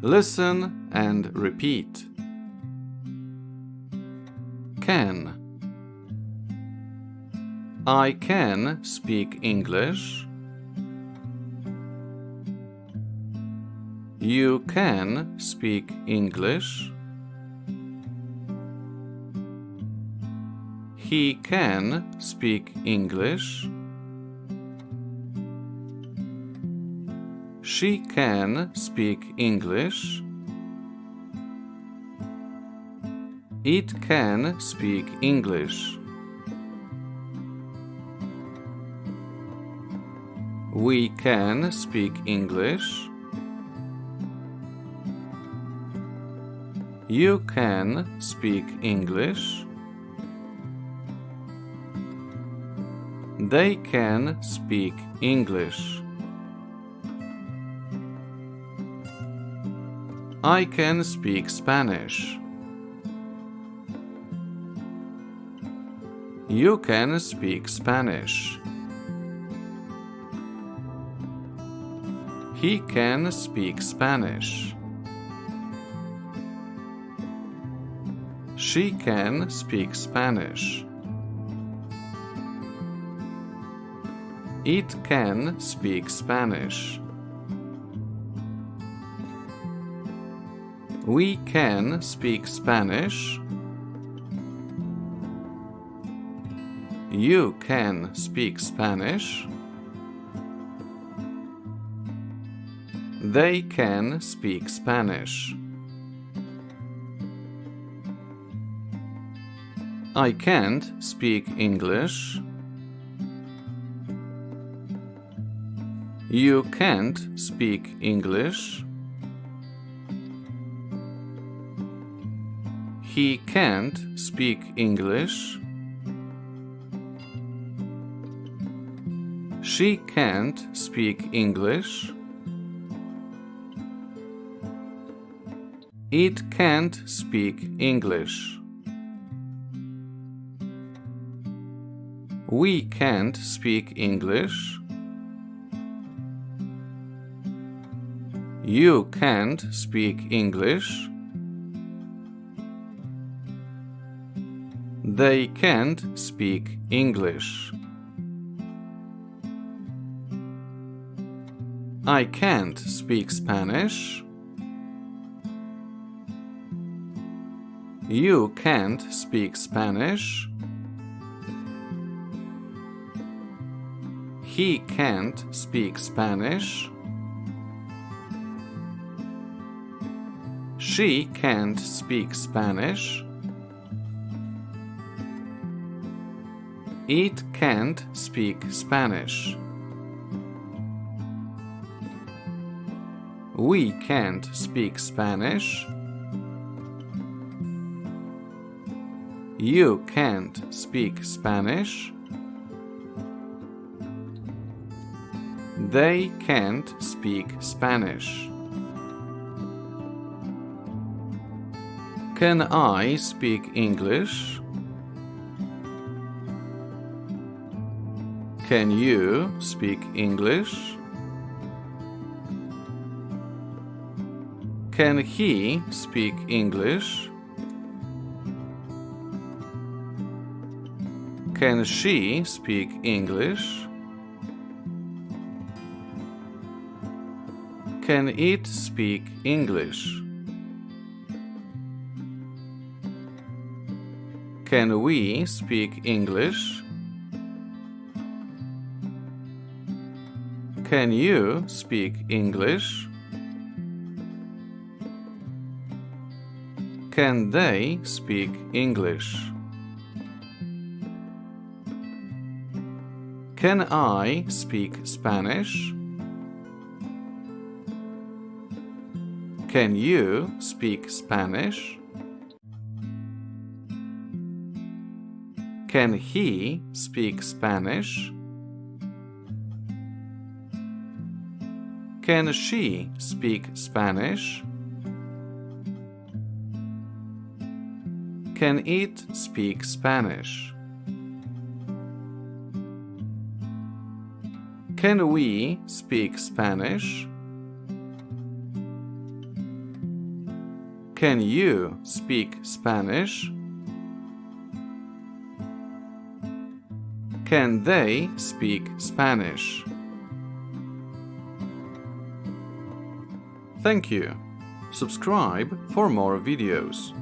Listen and repeat. Can. I can speak English. You can speak English. He can speak English. She can speak English. It can speak English. We can speak English. You can speak English. They can speak English. I can speak Spanish. You can speak Spanish. He can speak Spanish. She can speak Spanish. It can speak Spanish. We can speak Spanish. You can speak Spanish. They can speak Spanish. I can't speak English. You can't speak English. He can't speak English. She can't speak English. It can't speak English. We can't speak English. You can't speak English. They can't speak English. I can't speak Spanish. You can't speak Spanish. He can't speak Spanish. She can't speak Spanish. It can't speak Spanish. We can't speak Spanish. You can't speak Spanish. They can't speak Spanish. Can I speak English? Can you speak English? Can he speak English? Can she speak English? Can it speak English? Can we speak English? Can you speak English? Can they speak English? Can I speak Spanish? Can you speak Spanish? Can he speak Spanish? Can she speak Spanish? Can it speak Spanish? Can we speak Spanish? Can you speak Spanish? Can they speak Spanish? Thank you. Subscribe for more videos.